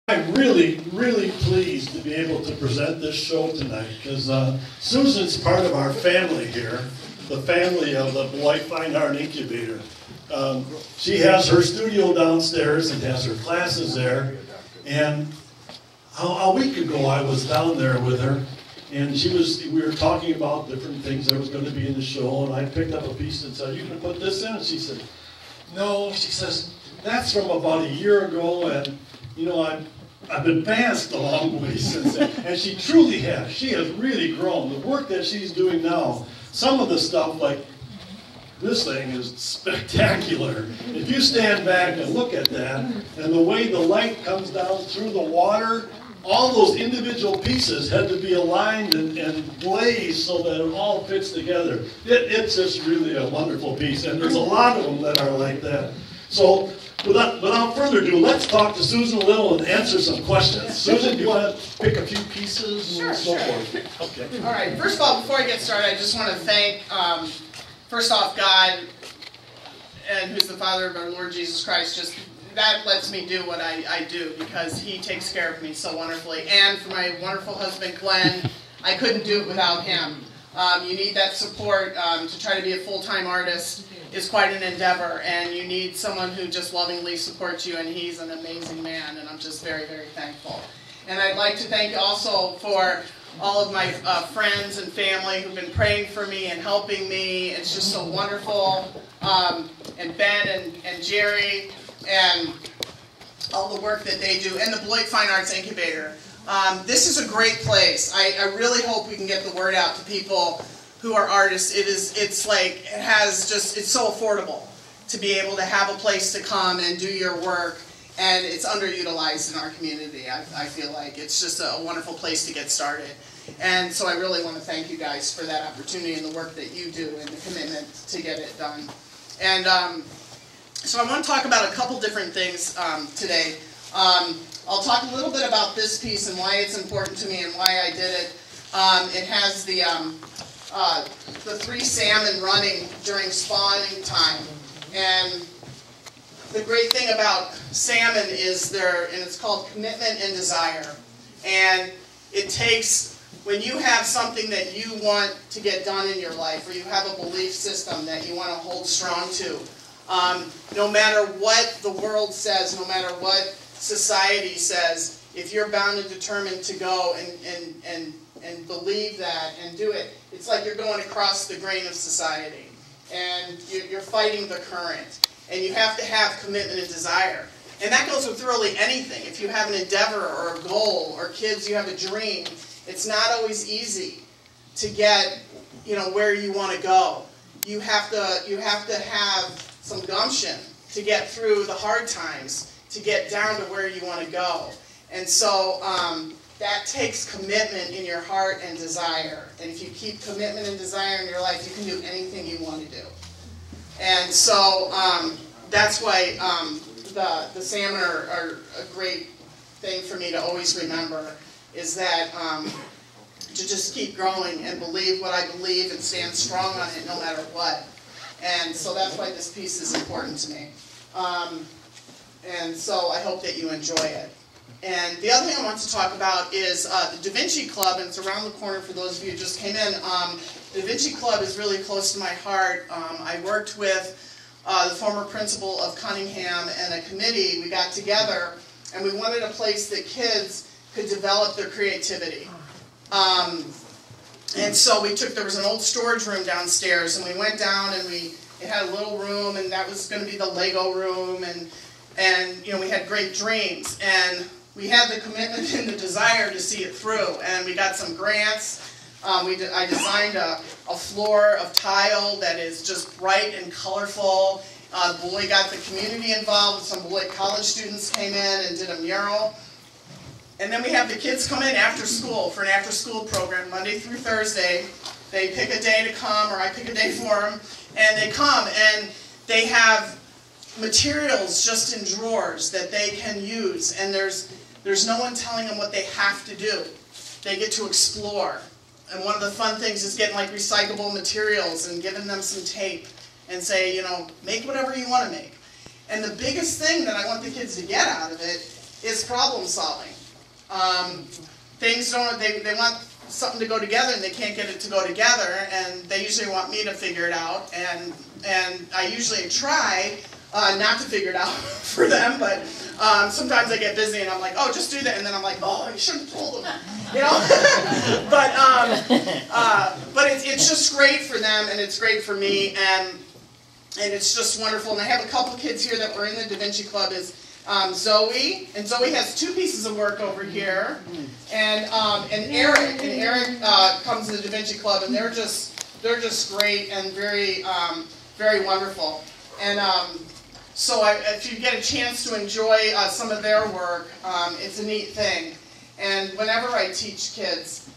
I'm really, really pleased to be able to present this show tonight because Susan's part of our family here, the family of the Beloit Fine Arts Incubator. She has her studio downstairs and has her classes there. And a week ago I was down there with her, and we were talking about different things that was going to be in the show, and I picked up a piece and said, "You can put this in?" And she said, "No," she says, "that's from about a year ago, and you know, I've advanced a long way since then." And she truly has. She has really grown. The work that she's doing now, some of the stuff like this thing is spectacular. If you stand back and look at that, and the way the light comes down through the water, all those individual pieces had to be aligned and glazed so that it all fits together. It's just really a wonderful piece, and there's a lot of them that are like that. So without further ado, let's talk to Susan a little and answer some questions. Susan, do you want to pick a few pieces and so forth? Okay. All right. First of all, before I get started, I just want to thank, first off, God, and who's the Father of our Lord Jesus Christ. Just that lets me do what I do because He takes care of me so wonderfully. And for my wonderful husband, Glenn, I couldn't do it without him. You need that support to try to be a full-time artist. Is quite an endeavor, and you need someone who just lovingly supports you, and he's an amazing man, and I'm just very, very thankful. And I'd like to thank you also for all of my friends and family who've been praying for me and helping me. It's just so wonderful. And Ben and Jerry and all the work that they do, and the Beloit Fine Arts Incubator. This is a great place. I really hope we can get the word out to people who are artists. It's so affordable to be able to have a place to come and do your work, and it's underutilized in our community. I feel like it's just a wonderful place to get started. And so I really want to thank you guys for that opportunity and the work that you do and the commitment to get it done. And so I want to talk about a couple different things today. I'll talk a little bit about this piece and why it's important to me and why I did it. It has the three salmon running during spawning time. And the great thing about salmon is and it's called commitment and desire. And it takes, when you have something that you want to get done in your life, or you have a belief system that you want to hold strong to, no matter what the world says, no matter what society says, if you're bound and determined to go and believe that and do it, it's like you're going across the grain of society, and you're fighting the current, and you have to have commitment and desire. And that goes with really anything. If you have an endeavor or a goal, or kids, you have a dream, it's not always easy to get, where you want to go. You have to have some gumption to get through the hard times, to get down to where you want to go. And so that takes commitment in your heart and desire. And if you keep commitment and desire in your life, you can do anything you want to do. And so that's why the salmon are a great thing for me to always remember, is that to just keep growing and believe what I believe and stand strong on it no matter what. And so that's why this piece is important to me. And so I hope that you enjoy it. And the other thing I want to talk about is the Da Vinci Club, and it's around the corner for those of you who just came in. The Da Vinci Club is really close to my heart. I worked with the former principal of Cunningham and a committee. We got together, and we wanted a place that kids could develop their creativity. And so there was an old storage room downstairs, and we went down, and it had a little room, and that was going to be the Lego room, and we had great dreams. And we had the commitment and the desire to see it through, and we got some grants. I designed a floor of tile that is just bright and colorful. Beloit got the community involved. Some Beloit college students came in and did a mural. And then we have the kids come in after school for an after-school program, Monday through Thursday. They pick a day to come, or I pick a day for them, and they come, and they have materials just in drawers that they can use, and there's no one telling them what they have to do. They get to explore. And one of the fun things is getting like recyclable materials and giving them some tape and say, make whatever you want to make. And the biggest thing that I want the kids to get out of it is problem solving. Things don't, they want something to go together and they can't get it to go together, and they usually want me to figure it out, and I usually try not to figure it out for them, but sometimes I get busy and I'm like, oh, just do that, and then I'm like, oh, you shouldn't have told them, you know? but it's just great for them, and it's great for me, and it's just wonderful. And I have a couple kids here that were in the Da Vinci Club. Is Zoe, and Zoe has 2 pieces of work over here, and Eric, comes to the Da Vinci Club, and they're just great and very very wonderful. And so if you get a chance to enjoy some of their work, it's a neat thing. And whenever I teach kids,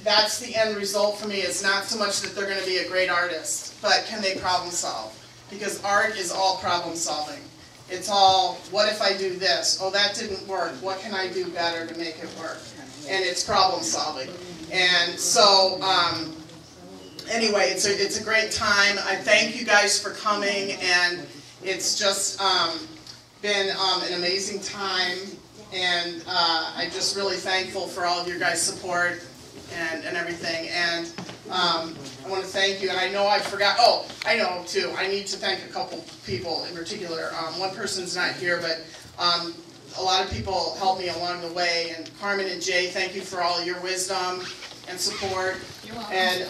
that's the end result for me. It's not so much that they're going to be a great artist, but can they problem solve? Because art is all problem solving. It's all, what if I do this? Oh, that didn't work. What can I do better to make it work? And it's problem solving. And so, anyway, it's a great time. I thank you guys for coming, and it's just been an amazing time. And I'm just really thankful for all of your guys' support and everything. And I want to thank you. And I know I forgot. Oh, I know too. I need to thank a couple people in particular. One person's not here, but a lot of people helped me along the way. And Carmen and Jay, thank you for all your wisdom and support. And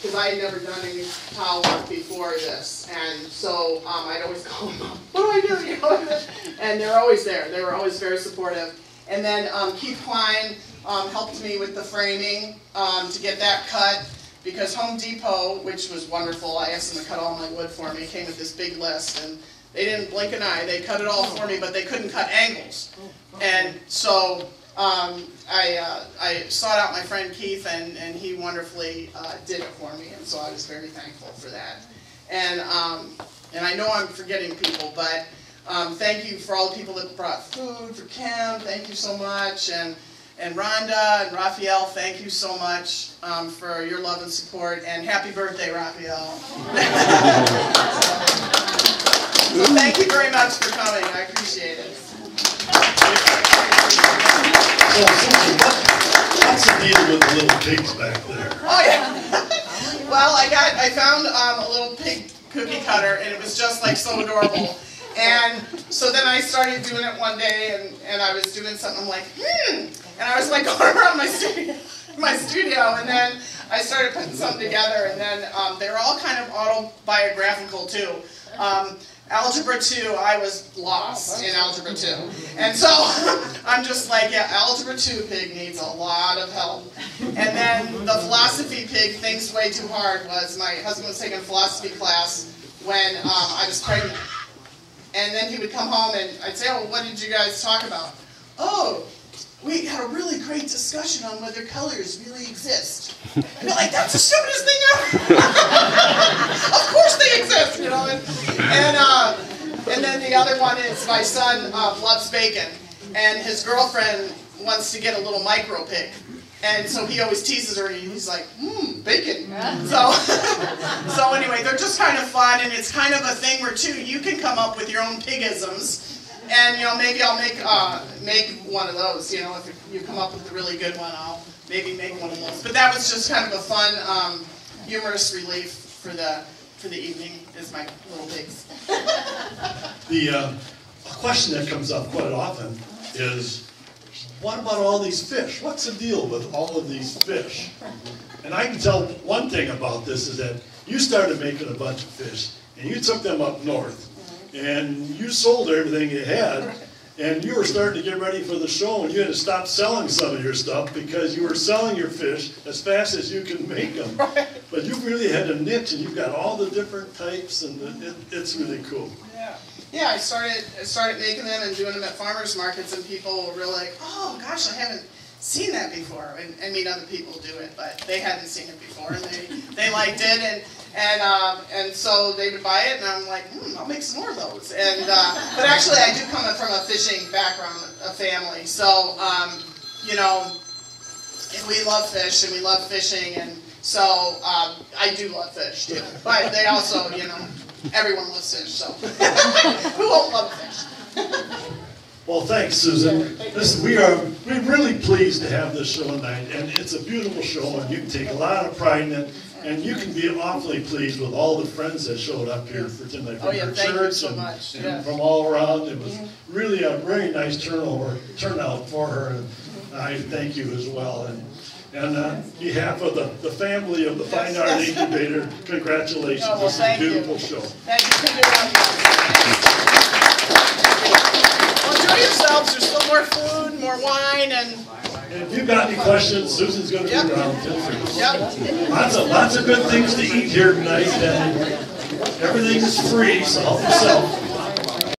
because I had never done any tile work before this, and so I'd always call them up, what do I do? You know? And they're always there. They were always very supportive. And then Keith Klein helped me with the framing to get that cut, because Home Depot, which was wonderful, I asked them to cut all my wood for me, came with this big list, and they didn't blink an eye. They cut it all for me, but they couldn't cut angles. And so I sought out my friend Keith, and he wonderfully did it for me, and so I was very thankful for that. And I know I'm forgetting people, but thank you for all the people that brought food for Kim. Thank you so much. And Rhonda and Raphael, thank you so much for your love and support. And happy birthday, Raphael. So thank you very much for coming. I appreciate it. So, what's the deal with the little pigs back there? Oh, yeah. Well, I found a little pig cookie cutter, and it was just like so adorable. And so then I started doing it one day, and I was doing something, I'm like, and I was like going around my studio, and then I started putting something together, and then they were all kind of autobiographical too. Algebra 2, I was lost in Algebra 2. And so I'm just like, yeah, Algebra 2 pig needs a lot of help. And then the philosophy pig thinks way too hard was, my husband was taking a philosophy class when I was pregnant. And then he would come home and I'd say, oh, what did you guys talk about? Oh, we had a really great discussion on whether colors really exist. And you're like, that's the stupidest thing ever. Of course they exist, you know. And then the other one is my son loves bacon, and his girlfriend wants to get a little micro pig. And so he always teases her, and he's like, bacon. So anyway, they're just kind of fun, and it's kind of a thing where, too, you can come up with your own pigisms. And, you know, maybe I'll make one of those, you know, if you come up with a really good one, I'll maybe make one of those. But that was just kind of a fun, humorous relief for the evening, is my little pigs. A question that comes up quite often is, what about all these fish? What's the deal with all of these fish? And I can tell one thing about this is that you started making a bunch of fish, and you took them up north. And you sold everything you had, and you were starting to get ready for the show, and you had to stop selling some of your stuff because you were selling your fish as fast as you can make them. But you really had a niche, and you've got all the different types, and it's really cool. Yeah, I started making them and doing them at farmers markets, and people were really like, oh gosh, I haven't seen that before. And I mean, other people do it, but they hadn't seen it before, and they liked it, and so they would buy it, and I'm like, I'll make some more of those. And but actually, I do come from a fishing background, a family, so you know, we love fish and we love fishing, and so I do love fish too. But they also, you know, everyone loves fish, so who won't love fish? Well, thanks, Susan. Listen, we're really pleased to have this show tonight, and it's a beautiful show, and you can take a lot of pride in it, and you can be awfully pleased with all the friends that showed up here for tonight from her church and from all around. It was really a very nice turnout for her, and I thank you as well. And on behalf of the family of the Fine Art Incubator, congratulations. Oh, well, this is a beautiful show. Thank you. Well, enjoy yourselves. There's still more food, more wine, and if you've got any questions, Susan's going to be around. Feel free. Yep. Lots of good things to eat here tonight, and everything is free, so help yourself.